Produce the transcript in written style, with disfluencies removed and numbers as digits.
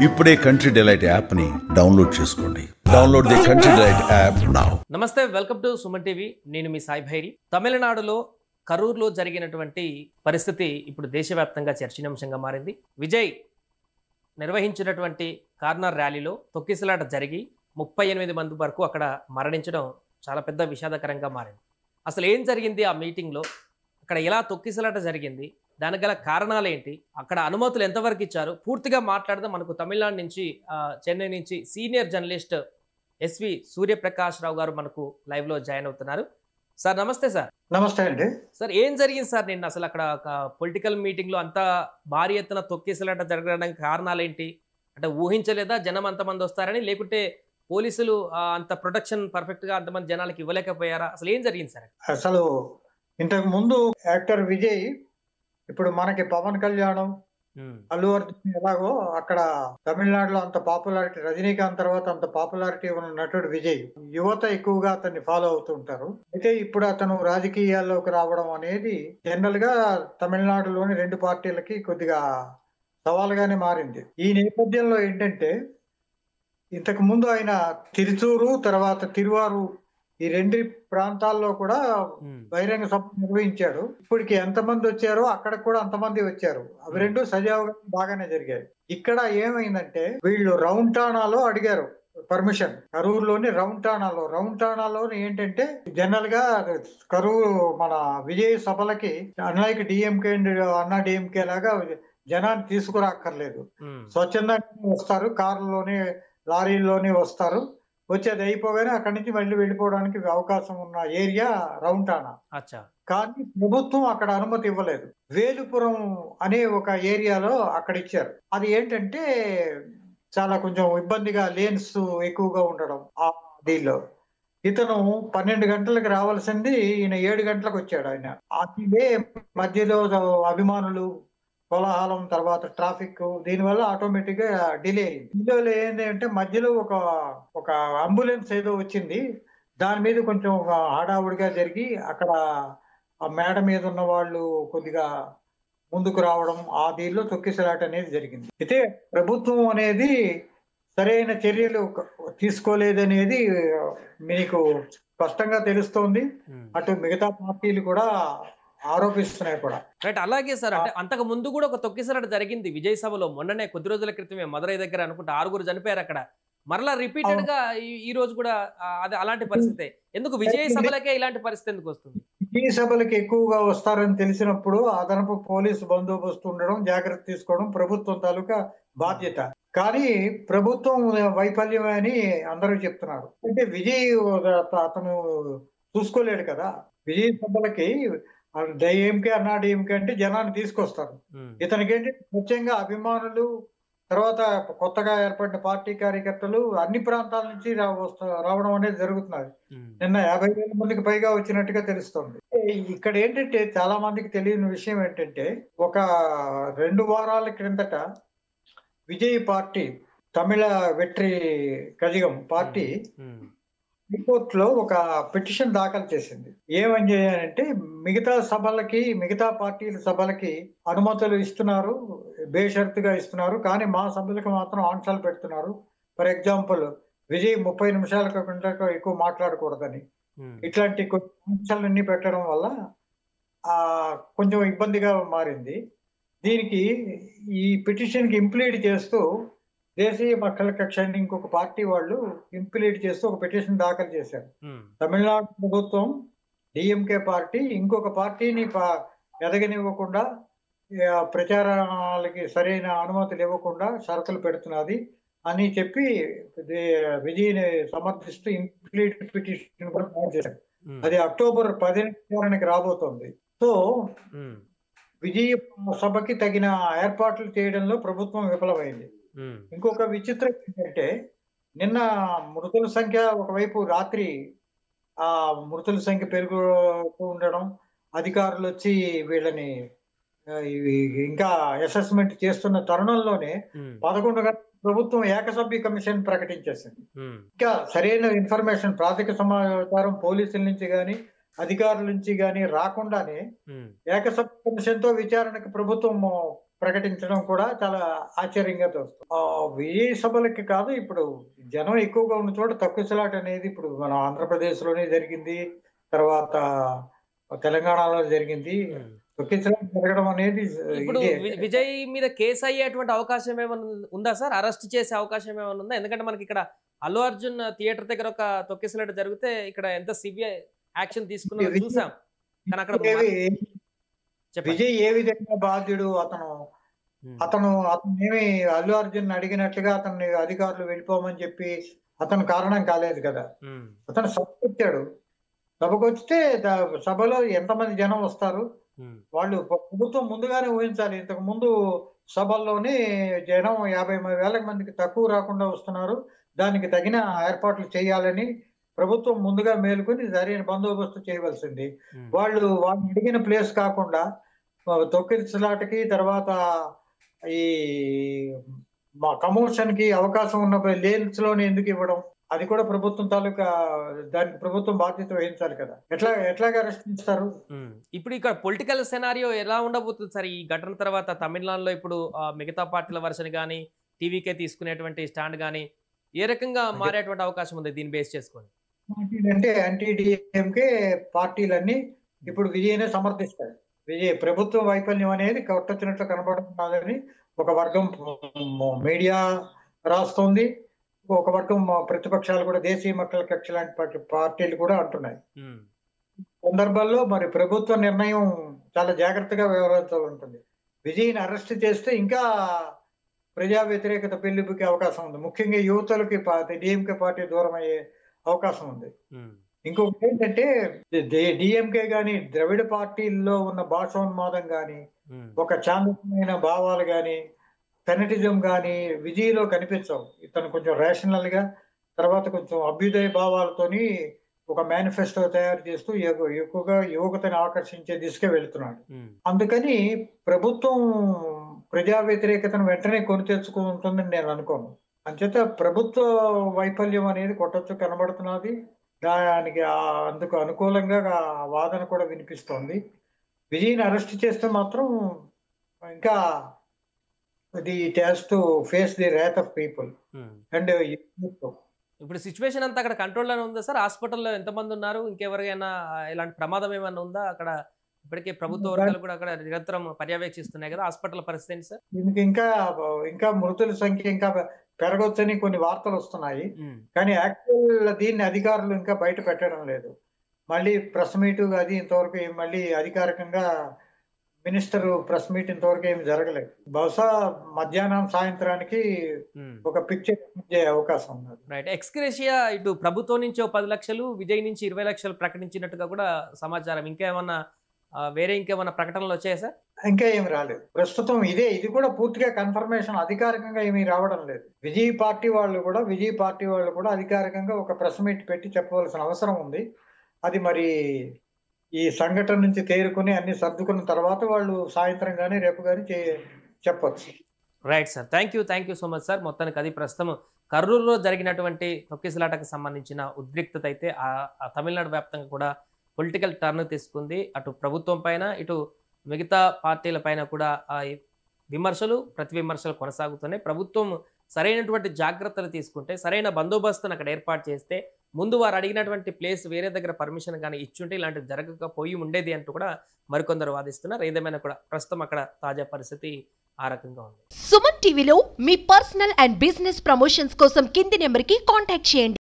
ఇప్పుడే country delight app ని download చేసుకోండి. Download the country delight app now. నమస్తే, వెల్కమ్ టు సుమన్ టీవీ. నేను మీ సాయి భైరి. తమిళనాడులో కరూర్లో జరిగినటువంటి పరిస్థితి ఇప్పుడు దేశవ్యాప్తంగా చర్చనీయాంశంగా మారింది. విజయ్ నిర్వహించినటువంటి కార్నర్ ర్యాలీలో తొక్కిసలాట జరిగి 38 మంది వరకు అక్కడ మరణించడం చాలా పెద్ద విషాదకరంగా మారింది. అసలు ఏం జరిగింది ఆ మీటింగ్లో, అక్కడ ఎలా తొక్కిసలాట జరిగింది, దానికి గల కారణాలు ఏంటి, అక్కడ అనుమతులు ఎంతవరకు ఇచ్చారు, పూర్తిగా మాట్లాడదాం. మనకు తమిళనాడు నుంచి చెన్నై నుంచి సీనియర్ జర్నలిస్ట్ ఎస్వి సూర్యప్రకాష్ రావు గారు మనకు లైవ్లో జాయిన్ అవుతున్నారు. సార్ నమస్తే. సార్ నమస్తే అండి. సార్ ఏం జరిగింది సార్ నిన్న? అసలు అక్కడ పొలిటికల్ మీటింగ్లో అంత భారీ ఎత్తున తొక్కిసలాట జరగడానికి కారణాలు ఏంటి? అంటే ఊహించలేదా జనం అంతమంది వస్తారని, లేకుంటే పోలీసులు అంత ప్రొటెక్షన్ పర్ఫెక్ట్గా అంతమంది జనాలకి ఇవ్వలేకపోయారా? అసలు ఏం జరిగింది సార్? అసలు ఇంతకు ముందు యాక్టర్ విజయ్, ఇప్పుడు మనకి పవన్ కళ్యాణం, అల్లు అర్జున్ ఎలాగో అక్కడ తమిళనాడులో అంత పాపులారిటీ, రజనీకాంత్ తర్వాత అంత పాపులారిటీ ఉన్న నటుడు విజయ్. యువత ఎక్కువగా అతన్ని ఫాలో అవుతుంటారు. అయితే ఇప్పుడు అతను రాజకీయాల్లోకి రావడం అనేది జనరల్ గా తమిళనాడులోని 2 పార్టీలకి కొద్దిగా సవాలుగానే మారింది. ఈ నేపథ్యంలో ఏంటంటే, ఇంతకు ముందు ఆయన తిరుచూరు తర్వాత తిరువారు ఈ 2 ప్రాంతాల్లో కూడా బహిరంగ సభ నిర్వహించాడు. ఇప్పటికి ఎంతమంది వచ్చారో అక్కడ కూడా అంతమంది వచ్చారు. అవి 2 సజావుగా బాగానే జరిగాయి. ఇక్కడ ఏమైందంటే, వీళ్ళు రౌంటానాలో అడిగారు పర్మిషన్. కరూరులోని రౌంటానాలో ఏంటంటే, జనరల్ గా కరూరు మన విజయ్ సభలకి అన్లైక్ డిఎంకే అండ్ అన్నా డిఎంకే లాగా జనాన్ని తీసుకురాక్కర్లేదు. స్వచ్ఛందంగా వస్తారు, కారులోనే లారీల్లోనే వస్తారు. వచ్చేది అయిపోగానే అక్కడి నుంచి మళ్ళీ వెళ్ళిపోవడానికి అవకాశం ఉన్న ఏరియా రౌంటానా. కానీ ప్రభుత్వం అక్కడ అనుమతి ఇవ్వలేదు. వేలుపురం అనే ఒక ఏరియాలో అక్కడ ఇచ్చారు. అది ఏంటంటే చాలా కొంచెం ఇబ్బందిగా, లేన్స్ ఎక్కువగా ఉండడం. ఆ దీనిలో ఇతను 12 గంటలకు రావాల్సింది ఈయన 7 గంటలకు వచ్చాడు. ఆయన అదే మధ్యలో అభిమానులు, కోలాహలం, తర్వాత ట్రాఫిక్, దీనివల్ల ఆటోమేటిక్ గా డిలే అయింది. ఇందులో ఏంటి అంటే, మధ్యలో ఒక అంబులెన్స్ ఏదో వచ్చింది. దాని మీద కొంచెం హడావుడిగా జరిగి అక్కడ ఆ మేడ మీద ఉన్న వాళ్ళు కొద్దిగా ముందుకు రావడం, ఆ దీనిలో తొక్కిసలాట అనేది జరిగింది. అయితే ప్రభుత్వం అనేది సరైన చర్యలు తీసుకోలేదనేది మీకు స్పష్టంగా తెలుస్తోంది. అటు మిగతా పార్టీలు కూడా ఆరోపిస్తున్నాయి కూడా. రైట్, అలాగే సార్. అంటే అంతకు ముందు కూడా ఒక తొక్కిసలాట జరిగింది విజయ్ సభలో. మొన్ననే కొద్ది రోజుల క్రితమే మదురై దగ్గర అనుకుంటే 6 చనిపోయారు అక్కడ. మరలా రిపీటెడ్ గా ఈ రోజు కూడా అది అలాంటి పరిస్థితే. ఎందుకు విజయ్ సభలకే ఇలాంటి పరిస్థితి ఎందుకు వస్తుంది? విజయ్ సభలకి ఎక్కువగా వస్తారని తెలిసినప్పుడు అదనపు పోలీసు బందోబస్తు ఉండడం, జాగ్రత్త తీసుకోవడం ప్రభుత్వం తాలూకా బాధ్యత. కానీ ప్రభుత్వం వైఫల్యం అని అందరూ చెప్తున్నారు. అంటే విజయ్ అతను చూసుకోలేడు కదా. విజయ్ సభలకి డిఎంకే అన్నా డిఎంకే అంటే జనాన్ని తీసుకొస్తారు. ఇతనికేంటి ముఖ్యంగా అభిమానులు, తర్వాత కొత్తగా ఏర్పడిన పార్టీ కార్యకర్తలు అన్ని ప్రాంతాల నుంచి రావడం అనేది జరుగుతున్నది. నిన్న 50,000 మందికి పైగా వచ్చినట్టుగా తెలుస్తోంది. ఇక్కడ ఏంటంటే, చాలా మందికి తెలియని విషయం ఏంటంటే, ఒక 2 వారాల క్రిందట విజయ్ పార్టీ, తమిళ వెట్రి కజగం పార్టీ హైకోర్టులో ఒక పిటిషన్ దాఖలు చేసింది. ఏమని చేయాలంటే, మిగతా పార్టీల సభలకి అనుమతులు ఇస్తున్నారు, బేషరతుగా ఇస్తున్నారు, కానీ మా సభలకు మాత్రం ఆంక్షలు పెడుతున్నారు. ఫర్ ఎగ్జాంపుల్, విజయ్ 30 నిమిషాల కంటే ఎక్కువ మాట్లాడకూడదని, ఇట్లాంటి కొన్ని ఆంక్షలన్నీ పెట్టడం వల్ల కొంచెం ఇబ్బందిగా మారింది. దీనికి ఈ పిటిషన్ కి ఇంప్లీడ్ చేస్తూ దేశీయ మక్కల కక్ష ఇంకొక పార్టీ వాళ్ళు ఇంప్లీడ్ చేస్తూ ఒక పిటిషన్ దాఖలు చేశారు. తమిళనాడు ప్రభుత్వం, డిఎంకే పార్టీ ఇంకొక పార్టీని ఎదగనివ్వకుండా, ప్రచారాలకి సరైన అనుమతులు ఇవ్వకుండా షరతులు పెడుతున్నది అని చెప్పి విజయ్ని సమర్థిస్తూ ఇంప్లీడ్ పిటిషన్ కూడా తయారు చేశారు. అది అక్టోబర్ 18కి రాబోతోంది. సో విజయ్ సభకి తగిన ఏర్పాట్లు చేయడంలో ప్రభుత్వం విఫలమైంది. ఇంకొక విచిత్రం ఏంటంటే, నిన్న మృతుల సంఖ్య ఒకవైపు రాత్రి ఆ మృతుల సంఖ్య పెరుగుతూ ఉండడం, అధికారులు వచ్చి వీళ్ళని ఇంకా అసెస్మెంట్ చేస్తున్న తరుణంలోనే 11 గంటల ప్రభుత్వం ఏకసభ్య కమిషన్ ప్రకటించేసింది. ఇంకా సరైన ఇన్ఫర్మేషన్, ప్రాథమిక సమాచారం పోలీసుల నుంచి గాని అధికారుల నుంచి గాని రాకుండానే ఏకసభ్య కమిషన్ తో విచారణకు ప్రభుత్వం ప్రకటించడం కూడా చాలా ఆశ్చర్యంగా తోస్తుంది. విజయ సభలకి కాదు, ఇప్పుడు జనం ఎక్కువగా ఉన్న చోట తొక్కిసలాట అనేది ఇప్పుడు మన ఆంధ్రప్రదేశ్లోనే జరిగింది, తర్వాత తెలంగాణలో జరిగింది. తొక్కిసలాట జరగడం అనేది ఇప్పుడు విజయ్ మీద కేసు అయ్యేటువంటి అవకాశం ఏమైనా ఉందా సార్? అరెస్ట్ చేసే అవకాశం ఏమైనా ఉందా? ఎందుకంటే మనకి ఇక్కడ అల్లు అర్జున్ థియేటర్ దగ్గర ఒక తొక్కిసలాట జరిగితే ఇక్కడ ఎంత సివియర్ యాక్షన్ తీసుకున్నారో చూసాం. కానీ అక్కడ విజయ్ ఏ విధంగా బాధ్యుడు? అతను ఏమి అల్లు అర్జున్ అడిగినట్లుగా అతన్ని అధికారులు వెళ్ళిపోమని చెప్పి అతను కారణం కాలేదు కదా. అతను సభకు వచ్చాడు. సభకు వస్తే సభలో ఎంతమంది జనం వస్తారు? వాళ్ళు ప్రభుత్వం ముందుగానే ఊహించాలి. ఇంతకు ముందు సభల్లోనే జనం 50,000 మందికి తక్కువ రాకుండా వస్తున్నారు, దానికి తగిన ఏర్పాట్లు చేయాలని ప్రభుత్వం ముందుగా మేలుకొని సరైన బందోబస్తు చేయవలసింది. వాళ్ళు అడిగిన ప్లేస్ కాకుండా తొక్కిసలాటకి తర్వాత ఈ కమోషన్ కి అవకాశం ఉన్న లేన్స్ లోనే ఎందుకు ఇవ్వడం? అది కూడా ప్రభుత్వం తాలూకా, దానికి ప్రభుత్వం బాధ్యత వహించాలి కదా. ఎట్లాగా అరెస్ట్ చేస్తారు? ఇప్పుడు ఇక్కడ పొలిటికల్ సెనారియో ఎలా ఉండబోతుంది సార్ ఈ ఘటన తర్వాత? తమిళనాడులో ఇప్పుడు మిగతా పార్టీల వర్షన్ కానీ టీవీకే తీసుకునేటువంటి స్టాండ్ కానీ ఏ రకంగా మారేటువంటి అవకాశం ఉంది దీన్ని బేస్ చేసుకొని? అంటే యాంటీ డిఎంకే పార్టీలన్నీ ఇప్పుడు విజయనే సమర్థిస్తాయి. విజయ్ ప్రభుత్వ వైఫల్యం అనేది కొట్టొచ్చినట్లు కనబడుతున్నదని ఒక వర్గం మీడియా రాస్తోంది, ఒక వర్గం ప్రతిపక్షాలు కూడా, దేశీయ మక్కల కక్ష లాంటి పార్టీలు కూడా అంటున్నాయి. సందర్భాల్లో మరి ప్రభుత్వ నిర్ణయం చాలా జాగ్రత్తగా వ్యవహరించాల్సి ఉంటుంది. విజయ్ని అరెస్ట్ చేస్తే ఇంకా ప్రజా వ్యతిరేకత పెళ్లిబుకే అవకాశం ఉంది. ముఖ్యంగా యువతలకి డిఎంకే పార్టీ దూరం అయ్యే అవకాశం ఉంది. ఇంకొకటి ఏంటంటే డిఎంకే గాని ద్రవిడ పార్టీల్లో ఉన్న భాషోన్మాదం గాని, ఒక చాందమైన భావాలు గాని, ఫెనటిజం గాని విజయ్లో కనిపించవు. ఇతను కొంచెం రేషనల్ గా, తర్వాత కొంచెం అభ్యుదయ భావాలతోని ఒక మేనిఫెస్టో తయారు చేస్తూ ఎక్కువగా యువతని ఆకర్షించే దిశగా వెళుతున్నాడు. అందుకని ప్రభుత్వం ప్రజా వ్యతిరేకతను వెంటనే కొని తెచ్చుకుంటుందని నేను అనుకోను. అంచేత ప్రభుత్వ వైఫల్యం అనేది కొట్టొచ్చు కనబడుతున్నది. దానికి అందుకు అనుకూలంగా వాదన కూడా వినిపిస్తోంది. విజయ్ని అరెస్ట్ చేస్తే మాత్రం ఇంకా it has to face the wrath of people. And ఇప్పుడు సిచ్యువేషన్ అంతా అక్కడ కంట్రోల్లోనే ఉందా సార్? హాస్పిటల్లో ఎంతమంది ఉన్నారు? ఇంకెవరికైనా ఇలాంటి ప్రమాదం ఏమైనా ఉందా అక్కడ? ఇప్పటికే ప్రభుత్వ వర్గాలు కూడా అక్కడ నిరంతరం పర్యవేక్షిస్తున్నాయి కదా, హాస్పిటల్ పరిస్థితి ఏంటి సార్? దీనికి ఇంకా మృతుల సంఖ్య ఇంకా పెరగొచ్చని కొన్ని వార్తలు వస్తున్నాయి. కానీ యాక్చువల్ దీన్ని అధికారులు ఇంకా బయట పెట్టడం లేదు. మళ్ళీ ప్రెస్ మీట్ అది ఇంతవరకు మళ్ళీ అధికారికంగా మినిస్టర్ ప్రెస్ మీట్ ఇంతవరకు ఏమి జరగలేదు. బహుశా మధ్యాహ్నం సాయంత్రానికి ఒక పిక్చర్ ఇచ్చే అవకాశం ఉన్నది. రైట్. ఎక్స్గ్రేషియా ఇటు ప్రభుత్వం నుంచి 10 లక్షలు, విజయ్ నుంచి 20 లక్షలు ప్రకటించినట్టుగా కూడా సమాచారం. ఇంకేమన్నా ఇంకేమన్నా ప్రకటనలు వచ్చాయా సార్? ఇంకా ఏమి రాలేదు ప్రస్తుతం. ఇది కూడా పూర్తిగా కన్ఫర్మేషన్ అధికారికంగా ఏమీ రావడం లేదు. విజయ్ పార్టీ వాళ్ళు కూడా అధికారికంగా ఒక ప్రెస్ మీట్ పెట్టి చెప్పవలసిన అవసరం ఉంది. అది మరి ఈ సంఘటన నుంచి తేరుకుని అన్ని సర్దుకున్న తర్వాత వాళ్ళు సాయంత్రం కానీ రేపు కానీ చెప్పొచ్చు. Right sir, thank you so much sir. మొత్తానికి అది ప్రస్తుతం కర్నూలులో జరిగినటువంటి తొక్కిసలాటకు సంబంధించిన ఉద్రిక్తత అయితే తమిళనాడు వ్యాప్తంగా కూడా పొలిటికల్ టర్న్ తీసుకుంది. అటు ప్రభుత్వం పైన, ఇటు మిగతా పార్టీల పైన కూడా విమర్శలు ప్రతి విమర్శలు కొనసాగుతున్నాయి. ప్రభుత్వం సరైనటువంటి జాగ్రత్తలు తీసుకుంటే, సరైన బందోబస్తును అక్కడ ఏర్పాటు చేస్తే, ముందు వారు అడిగినటువంటి ప్లేస్ వేరే దగ్గర పర్మిషన్ కానీ ఇచ్చుంటే ఇలాంటివి జరగకపోయి ఉండేది అంటూ కూడా మరికొందరు వాదిస్తున్నారు. ఏదేమైనా కూడా ప్రస్తుతం అక్కడ తాజా పరిస్థితి ఆ రకంగా ఉంది. సుమన్ టీవీలో మీ పర్సనల్ అండ్ బిజినెస్ ప్రమోషన్స్ కోసం కింది నెంబర్కి కాంటాక్ట్ చేయండి.